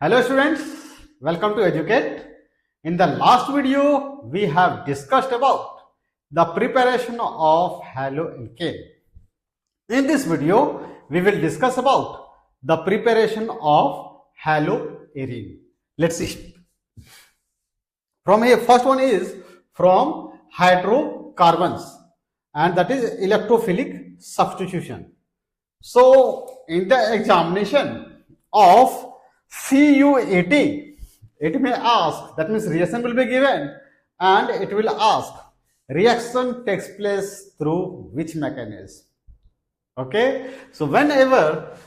Hello students, welcome to Educate. In the last video, we have discussed about the preparation of haloarene. In this video, we will discuss about the preparation of haloarene. Let's see. From here, first one is from hydrocarbons, and that is electrophilic substitution. So, in the examination of CUAT, it may ask, that means reaction will be given, and it will ask reaction takes place through which mechanism. Okay, so whenever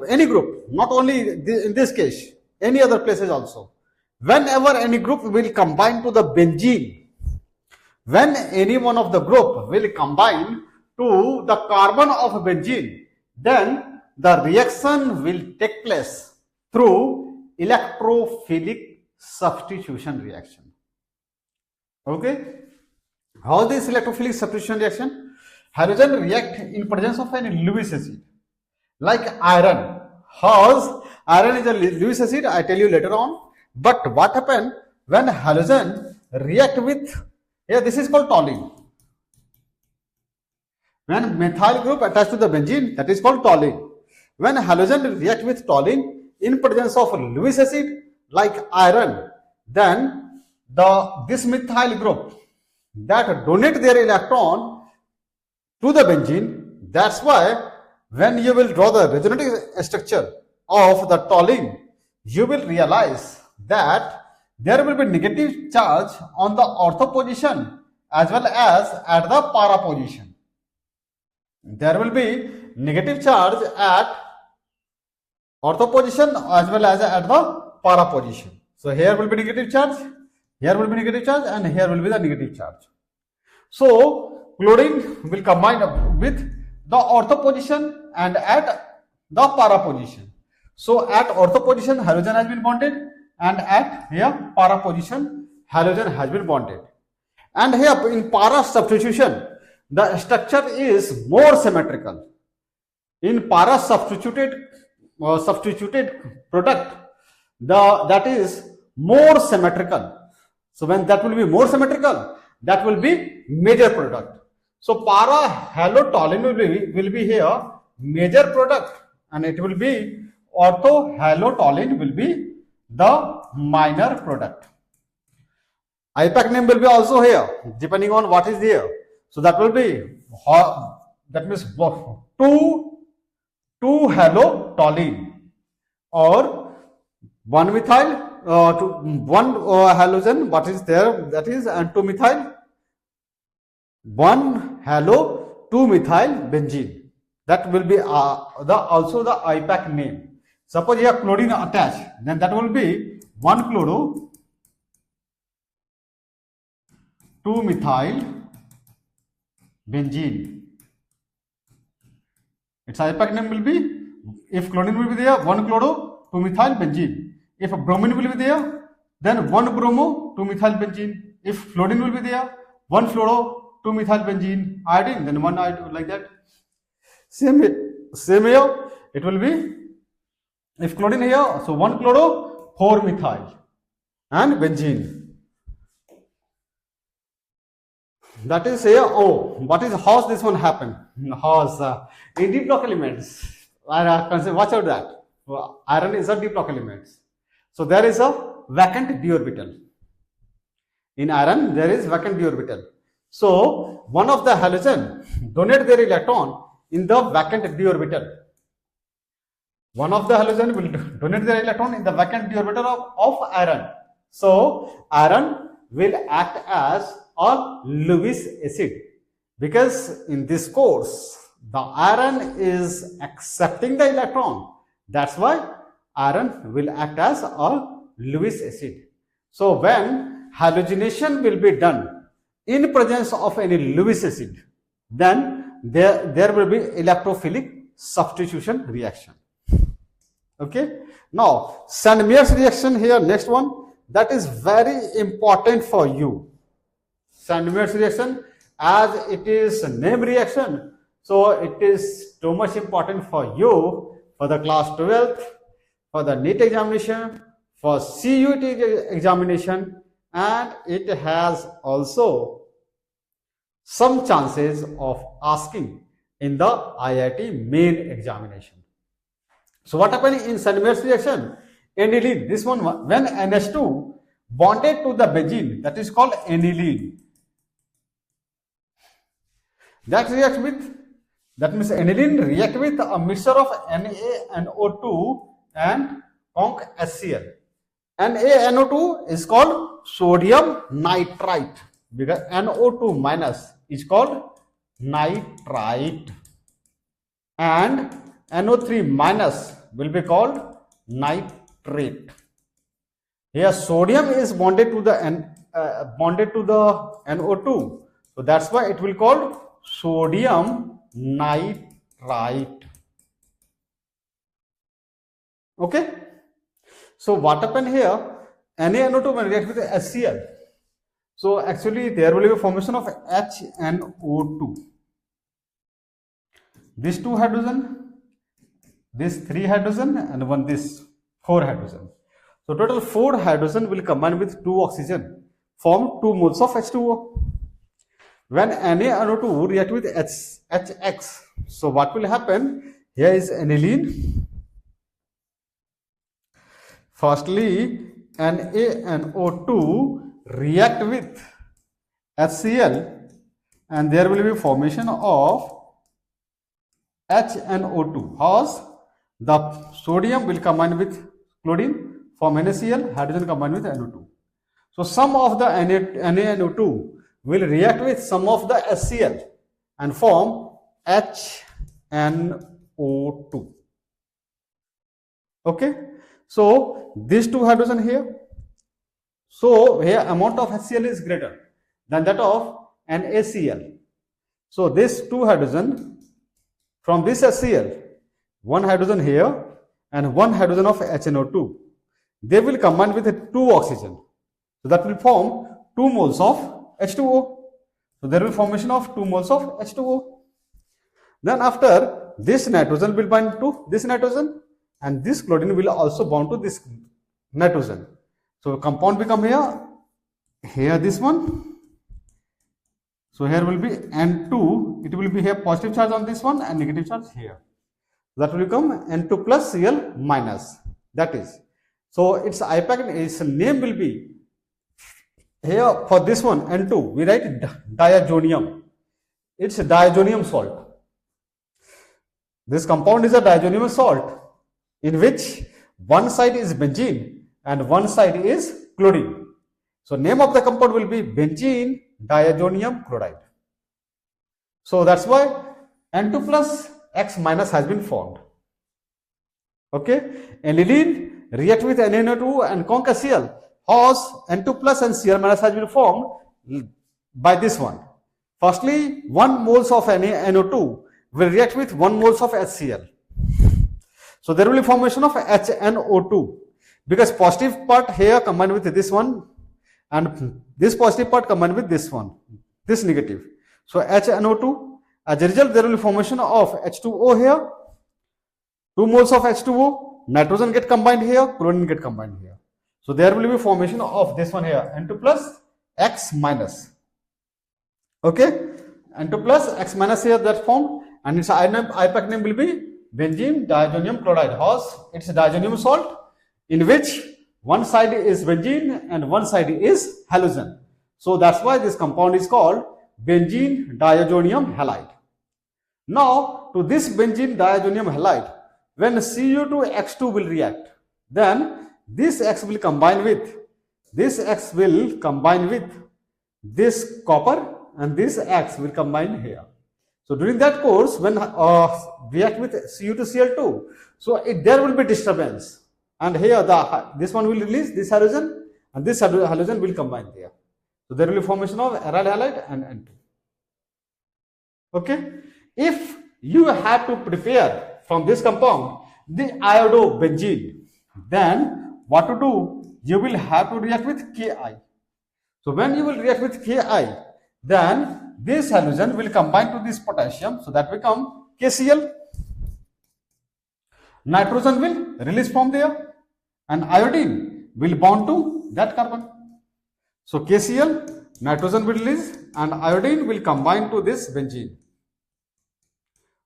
any group, not only in this case, any other places also, whenever any group will combine to the benzene, when any one of the group will combine to the carbon of benzene, then the reaction will take place through electrophilic substitution reaction. Okay, how this electrophilic substitution reaction? Halogen react in presence of an Lewis acid, like iron. How iron is a Lewis acid, I tell you later on. But what happens when halogen react with, this is called toluene. When methyl group attached to the benzene, that is called toluene. When halogen react with toluene in presence of Lewis acid, like iron, then this methyl group that donate their electron to the benzene. That's why when you will draw the resonating structure of the toluene, you will realize that there will be negative charge on the ortho position as well as at the para position. There will be negative charge at ortho position as well as at the para position. So here will be negative charge, here will be negative charge, and here will be the negative charge. So chlorine will combine with the ortho position and at the para position. So at ortho position, halogen has been bonded, and at here para position, halogen has been bonded. And here in para substitution, the structure is more symmetrical. In para substituted product, that is more symmetrical. So when that will be more symmetrical, that will be major product. So para halotoluene will be here major product, and it will be ortho halotoluene will be the minor product. IPAC name will be also here depending on what is here. So that will be, that means 2-halotoluene or 1-methyl, 1 halogen, what is there, that is, and 2-methyl, 1-halo-2-methyl benzene. That will be also the IPAC name. Suppose here chlorine attached, then that will be 1-chloro, 2-methyl benzene. Its IPAC name will be, if chlorine will be there, 1-chloro, 2-methyl benzene. If bromine will be there, then 1-bromo, 2-methyl benzene. If fluorine will be there, 1-fluoro, 2-methyl benzene. Iodine, then 1 iodine, like that. Same here, it will be, if chlorine here, so 1-chloro, 4-methyl and benzene. That is here. Oh, what is how this one happen? How in d block elements, watch out that iron is a d block element. So there is a vacant d orbital. In iron, there is vacant d orbital. So one of the halogen donate their electron in the vacant d orbital. One of the halogen will donate their electron in the vacant d orbital of iron. So iron will act as a Lewis acid, because in this course the iron is accepting the electron. That's why iron will act as a Lewis acid. So when halogenation will be done in presence of any Lewis acid, then there will be electrophilic substitution reaction. Okay, now Sandmeyer's reaction here, next one, that is very important for you. Sandmeyer's reaction, as it is a name reaction, so it is too much important for you for the class 12th, for the NEET examination, for CUT examination, and it has also some chances of asking in the IIT main examination. So what happened in Sandmeier's reaction? Aniline, this one, when NH2 bonded to the benzene, that is called aniline. That reacts with, that means aniline react with a mixture of NaNO2 and conc HCl. NaNO2 is called sodium nitrite because NO2 minus is called nitrite and NO3 minus will be called nitrate. Here sodium is bonded to the NO2, so that's why it will called sodium nitrite. Okay, so what happened here? NaNO2 will react with HCl, so actually there will be a formation of HNO2. This 2 hydrogen, this 3 hydrogen, and one this 4 hydrogen. So total 4 hydrogen will combine with 2 oxygen, form 2 moles of H2O. When NaNO2 react with HX, so what will happen? Here is aniline. Firstly, NaNO2 react with HCl, and there will be formation of HNO2. How's the sodium will combine with chlorine, form NaCl, hydrogen combine with NO2. So some of the NaNO2 will react with some of the HCl and form HNO2. Okay, so these 2 hydrogen here, so here amount of HCl is greater than that of NaCl. So this 2 hydrogen from this HCl, 1 hydrogen here and 1 hydrogen of HNO2, they will combine with 2 oxygen. So that will form 2 moles of H2O. So there will be formation of 2 moles of H2O. Then after, this nitrogen will bind to this nitrogen and this chlorine will also bond to this nitrogen. So compound become here this one. So here will be N2, it will be here positive charge on this one and negative charge here. That will become N2 plus Cl minus. That is, so its IPAC, its name will be here for this one N2, we write diazonium. It's a diazonium salt. This compound is a diazonium salt in which one side is benzene and one side is chlorine. So name of the compound will be benzene diazonium chloride. So that's why N2 plus X minus has been formed. Okay, aniline react with NaNO2 and conc HCl. How's N2 plus and Cl minus has been formed by this one. Firstly, 1 moles of NaNO2 will react with 1 moles of HCl. So there will be formation of HNO2 because positive part here combined with this one and this positive part combined with this one, this negative. So HNO2, as a result there will be formation of H2O here, 2 moles of H2O, nitrogen get combined here, chlorine get combined here. So there will be formation of this one here, N2 plus X minus. Okay, N2 plus X minus here that formed, and its IPAC name will be benzene diazonium chloride. How's it's a diazonium salt in which one side is benzene and one side is halogen. So that's why this compound is called benzene diazonium halide. Now to this benzene diazonium halide, when Cu2X2 will react, then this X will combine with this copper and this X will combine here. So during that course, when react with Cu2Cl2, so there will be disturbance, and here this one will release this halogen and this halogen will combine there. So there will be formation of aryl halide and N2. Okay, if you have to prepare from this compound the iodobenzene, then what to do? You will have to react with Ki. So when you will react with Ki, then this halogen will combine to this potassium, so that become KCl. Nitrogen will release from there. and iodine will bond to that carbon. So KCl, nitrogen will release and iodine will combine to this benzene.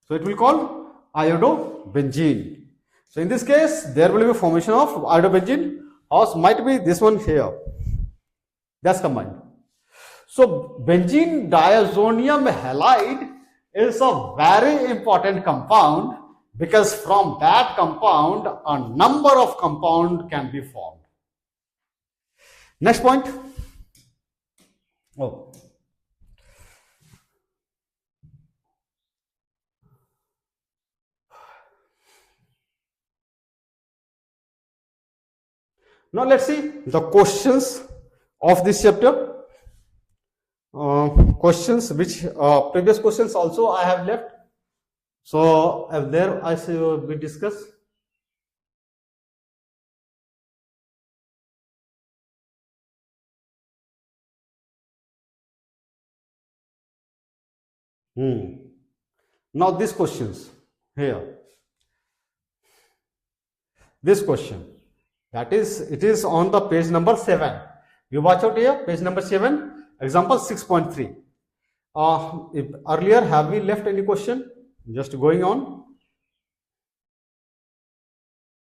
So it will call iodobenzene. So in this case, there will be formation of iodobenzene, or might be this one here. That's combined. So benzene diazonium halide is a very important compound, because from that compound a number of compounds can be formed. Next point. Oh. Now let's see the questions of this chapter. Questions which previous questions also I have left. So there I see we discuss. Now these questions here. This question, that is, it is on the page number 7. You watch out here, page number 7, example 6.3. If earlier have we left any question? Just going on.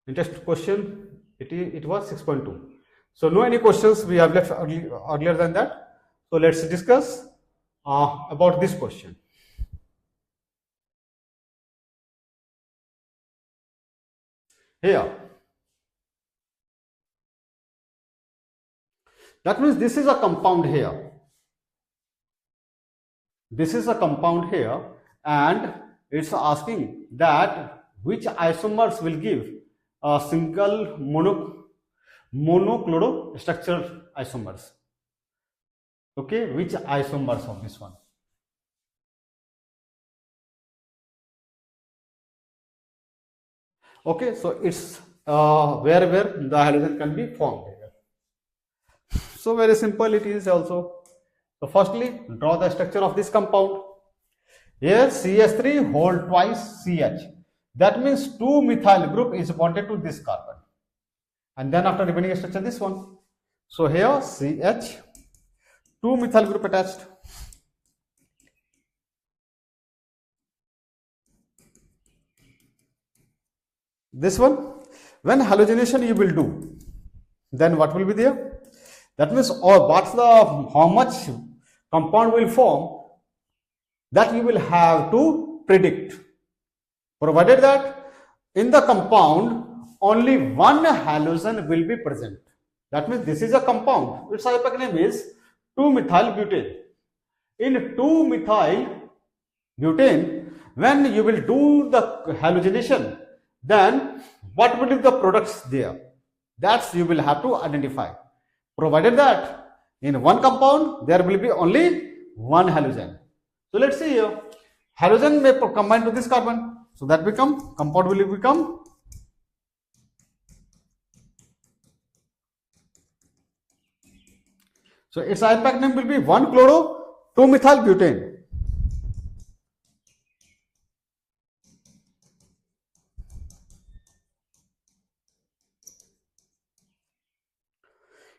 Interest question, it was 6.2. So no any questions we have left earlier than that. So let's discuss about this question. Here, that means this is a compound here. This is a compound here, and it's asking that which isomers will give a single monochloro structure isomers. Okay, which isomers of this one? Okay, so it's where the halogen can be formed here. So very simple it is also. So firstly, draw the structure of this compound. Here CH3 whole twice CH. That means 2-methyl group is bonded to this carbon. And then after remaining structure, this one. So here CH, 2-methyl group attached. This one, when halogenation you will do, then what will be there? That means how much compound will form, that you will have to predict. Provided that in the compound only one halogen will be present. That means this is a compound. Its IUPAC name is 2-methyl-butane. In 2-methyl-butane, when you will do the halogenation, then what will be the products there? That's you will have to identify. Provided that in one compound there will be only one halogen. So let's see here. Halogen may combine to this carbon. So that compound will become so its IUPAC name will be 1-chloro-2-methyl-butane.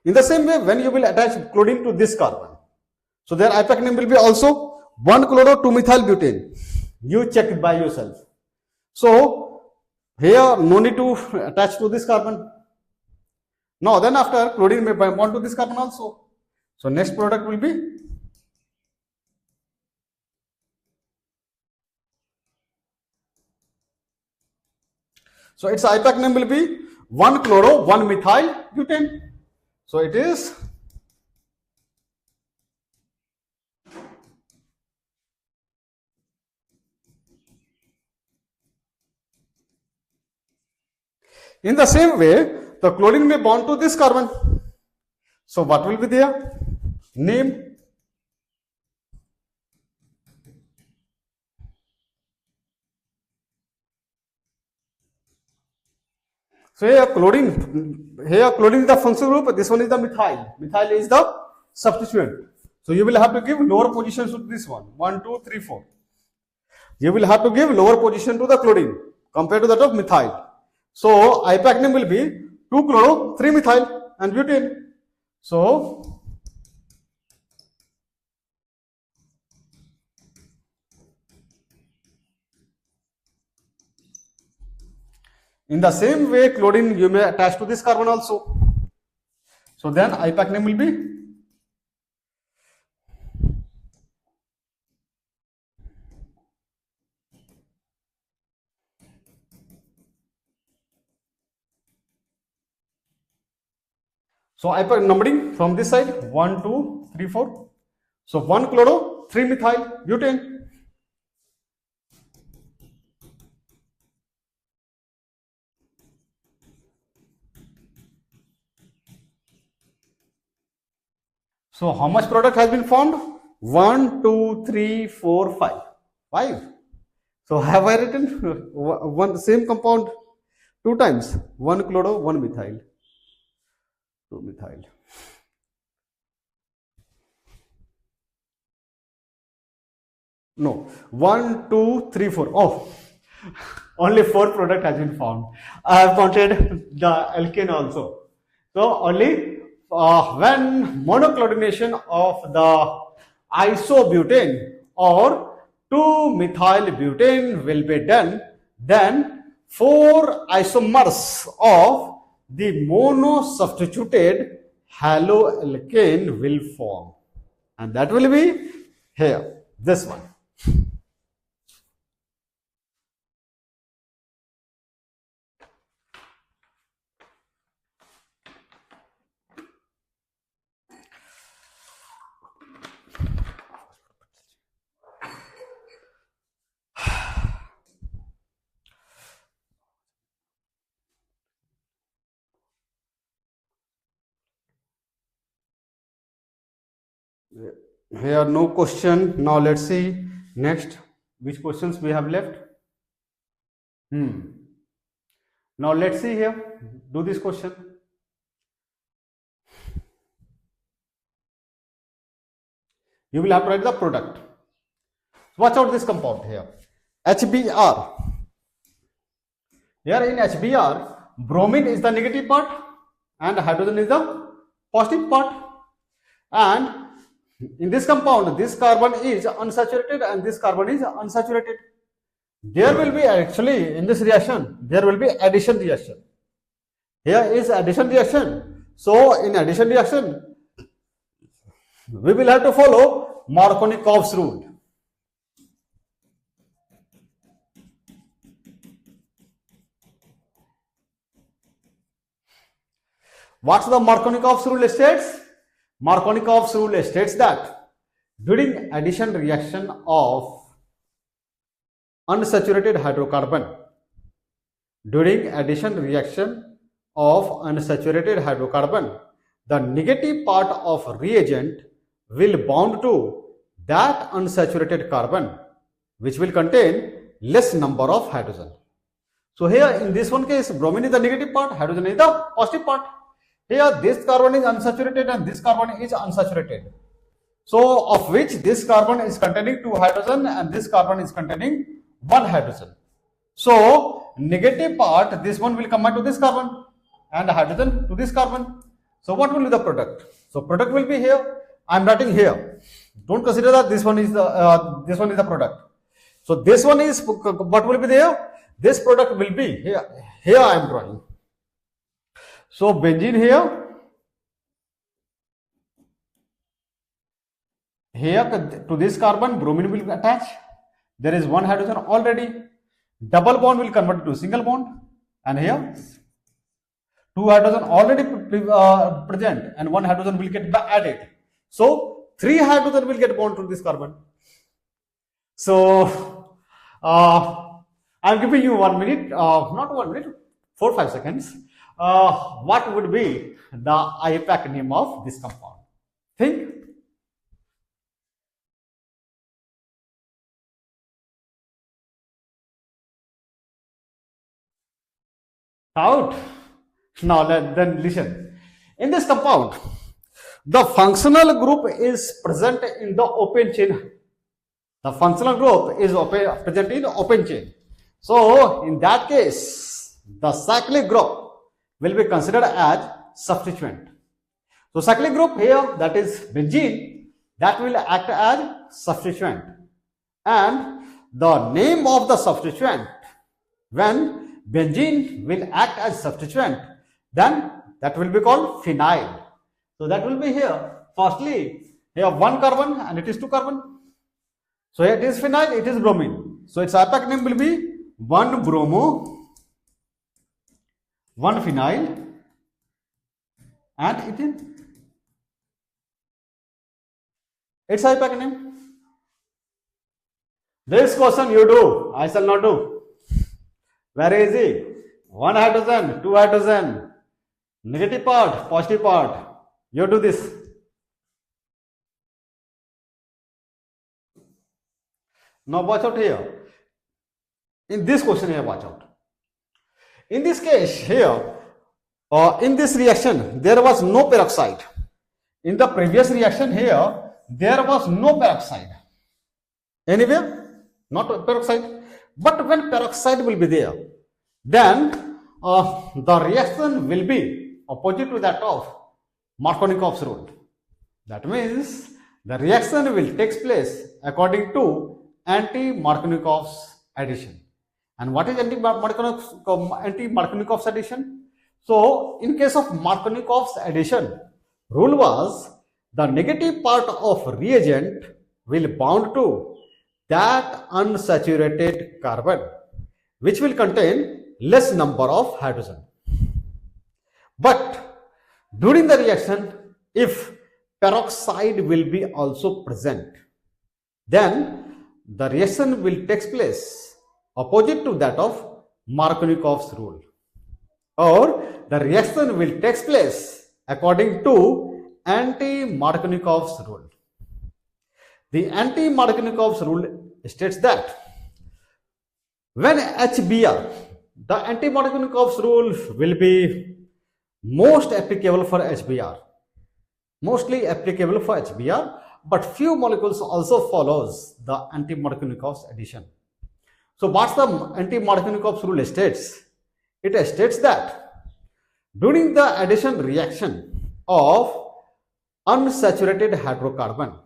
In the same way, when you will attach chlorine to this carbon, so their IUPAC name will be also 1-chloro-2-methyl-butane. You check it by yourself. So here no need to attach to this carbon. Now then after chlorine may bond to this carbon also. So next product will be so its IUPAC name will be 1-chloro-1-methyl-butane. So it is in the same way the chlorine may bond to this carbon. So what will be there? Name. So here chlorine is the functional group, this one is the methyl. Methyl is the substituent. So you will have to give lower positions to this one. 1, 2, 3, 4. You will have to give lower position to the chlorine compared to that of methyl. So IUPAC name will be 2-chloro, 3-methyl and butane. So in the same way, chlorine you may attach to this carbon also. So then IUPAC name will be so IUPAC numbering from this side 1, 2, 3, 4. So 1-chloro, 3-methyl butane. So how much product has been formed? 1, 2, 3, 4, 5. 5. So have I written one same compound 2 times? 1-chloro, 1-methyl, 2-methyl. No, 1, 2, 3, 4. Oh, only 4 product has been formed. I have counted the alkane also. So only when monochlorination of the isobutane or 2-methyl butane will be done, then 4 isomers of the mono-substituted haloalkane will form, and that will be here, this one. Here no question. Now let's see next which questions we have left. Now let's see here, do this question. You will have to write the product. Watch out this compound here, HBr. Here in HBr, bromine is the negative part and hydrogen is the positive part, and in this compound, this carbon is unsaturated and this carbon is unsaturated. There will be actually in this reaction, there will be addition reaction. Here is addition reaction. So in addition reaction, we will have to follow Markovnikov's rule. What's the Markovnikov's rule states? Markovnikov's rule states that during addition reaction of unsaturated hydrocarbon, the negative part of reagent will bond to that unsaturated carbon, which will contain less number of hydrogen. So here in this one case, bromine is the negative part, hydrogen is the positive part. Here this carbon is unsaturated and this carbon is unsaturated. So of which this carbon is containing 2 hydrogen and this carbon is containing 1 hydrogen. So negative part, this one will combine to this carbon and hydrogen to this carbon. So what will be the product? So product will be here. I am writing here. Don't consider that this one is the product. So this one is what will be there? This product will be here. Here I am drawing. So benzene here to this carbon bromine will attach. There is 1 hydrogen already. Double bond will convert to single bond, and here 2 hydrogen already present and 1 hydrogen will get added. So 3 hydrogen will get bond to this carbon. So I am giving you 1 minute, not 1 minute, 4-5 seconds. What would be the IUPAC name of this compound? Think. Out. Now then listen. In this compound, the functional group is present in the open chain. The functional group is present in the open chain. So in that case, the cyclic group will be considered as substituent. So cyclic group here, that is benzene, that will act as substituent. And the name of the substituent, when benzene will act as substituent, then that will be called phenyl. So that will be here. Firstly, here one carbon and it is two carbon. So it is phenyl, it is bromine. So its IUPAC name will be 1 bromo, 1 phenyl, and ethene. Its IUPAC name. This question you do, I shall not do. Very easy. 1 hydrogen, 2 hydrogen, negative part, positive part. You do this. Now watch out here. In this question here, watch out. In this case here, in this reaction, there was no peroxide. In the previous reaction here, there was no peroxide. Anywhere, not peroxide. But when peroxide will be there, then the reaction will be opposite to that of Markovnikov's rule. That means the reaction will take place according to anti-Markovnikov's addition. And what is anti-Markovnikov's addition? So, in case of Markovnikov's addition, rule was the negative part of reagent will bound to that unsaturated carbon, which will contain less number of hydrogen. But during the reaction, if peroxide will be also present, then the reaction will take place opposite to that of Markovnikov's rule, or the reaction will take place according to anti-Markovnikov's rule. The anti-Markovnikov's rule states that when HBr, the anti-Markovnikov's rule will be most applicable for HBr, mostly applicable for HBr, but few molecules also follows the anti-Markovnikov's addition. So what's the anti-Markovnikov's rule states? It states that during the addition reaction of unsaturated hydrocarbon,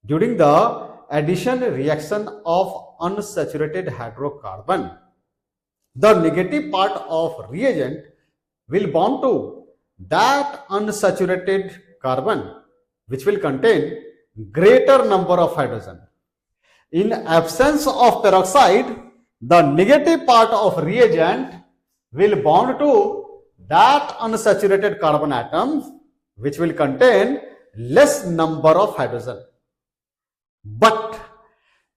during the addition reaction of unsaturated hydrocarbon, the negative part of reagent will bond to that unsaturated carbon, which will contain greater number of hydrogen. In absence of peroxide, the negative part of reagent will bond to that unsaturated carbon atom, which will contain less number of hydrogen. But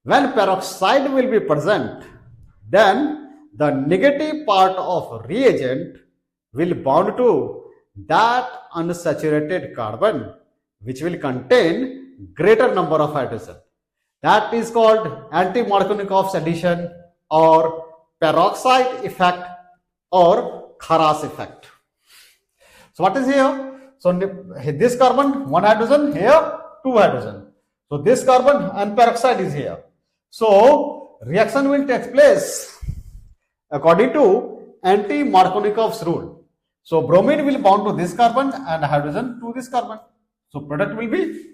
when peroxide will be present, then the negative part of reagent will bond to that unsaturated carbon, which will contain greater number of hydrogen. That is called anti-Markovnikov's addition or peroxide effect or Kharas effect. So what is here? So this carbon, 1 hydrogen, here 2 hydrogen. So this carbon and peroxide is here. So reaction will take place according to anti-Markovnikov's rule. So bromine will bond to this carbon and hydrogen to this carbon. So product will be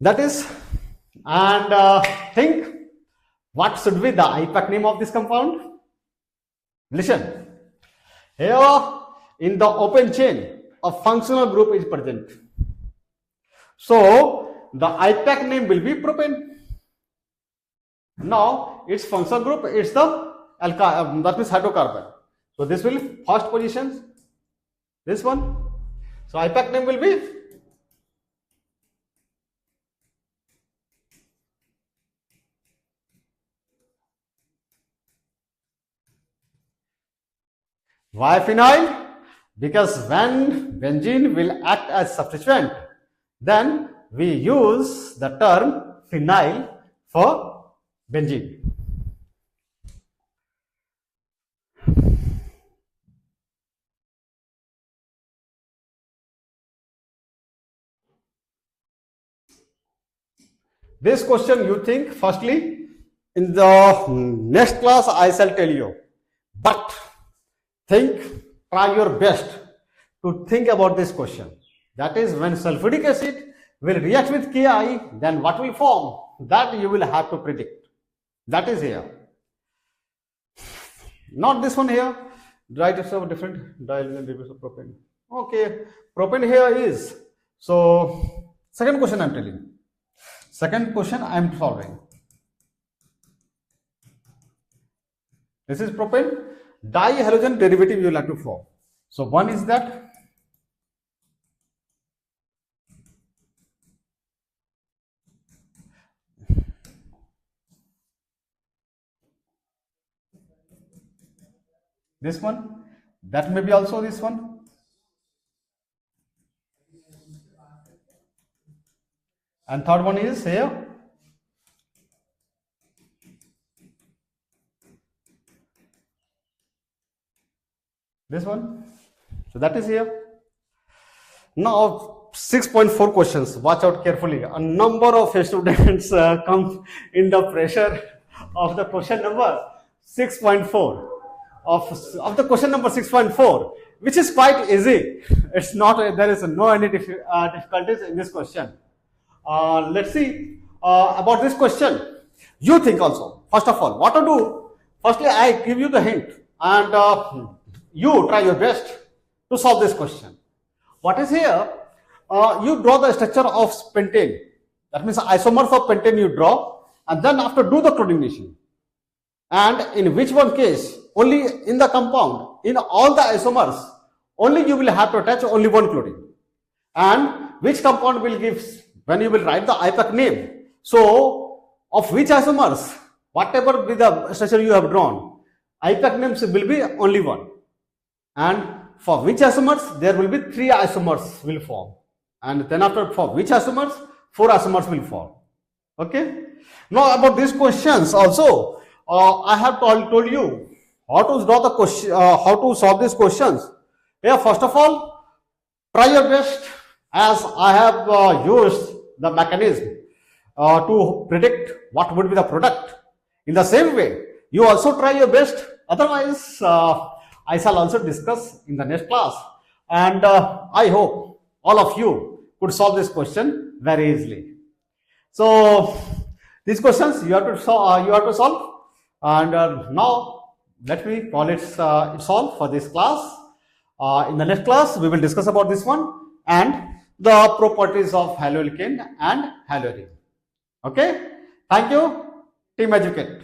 that is, and think what should be the IUPAC name of this compound? Listen, here in the open chain a functional group is present. So the IUPAC name will be propane. Now its functional group is the that means hydrocarbon. So this will first position, this one. So IUPAC name will be why phenyl? Because when benzene will act as substituent, then we use the term phenyl for benzene. This question you think, firstly, in the next class I shall tell you, but think, try your best to think about this question. That is, when sulfuric acid will react with Ki, then what will form? That you will have to predict. That is here. Not this one here. Right, it's a different diluent reduce of propane. Okay, propane here is. So, second question I am telling. Second question I am solving. This is propane. Dihalogen derivative you will have to form. So, one is that. This one. That may be also this one. And third one is here. This one. So that is here. Now 6.4 questions. Watch out carefully. A number of students come in the pressure of the question number 6.4. Of the question number 6.4, which is quite easy. It's not, there is no any difficulties in this question. Let's see about this question. You think also, first of all, what to do? Firstly, I give you the hint and you try your best to solve this question. What is here? You draw the structure of pentane. That means isomers of pentane you draw, and then after do the chlorination. And in which one case, only in the compound, in all the isomers, only you will have to attach only one chlorine. And which compound will give, when you will write the IPAC name. So, of which isomers, whatever be the structure you have drawn, IPAC names will be only one. And for which isomers, there will be 3 isomers will form. And then after, for which isomers, 4 isomers will form. Okay. Now about these questions also, I have told you how to draw the question, how to solve these questions. Yeah, first of all, try your best, as I have used the mechanism to predict what would be the product. In the same way, you also try your best. Otherwise, I shall also discuss in the next class. And I hope all of you could solve this question very easily. So these questions you have to solve. And now let me call it solved for this class. In the next class, we will discuss about this one and the properties of haloalkane and haloarene. Okay. Thank you, Team Educate.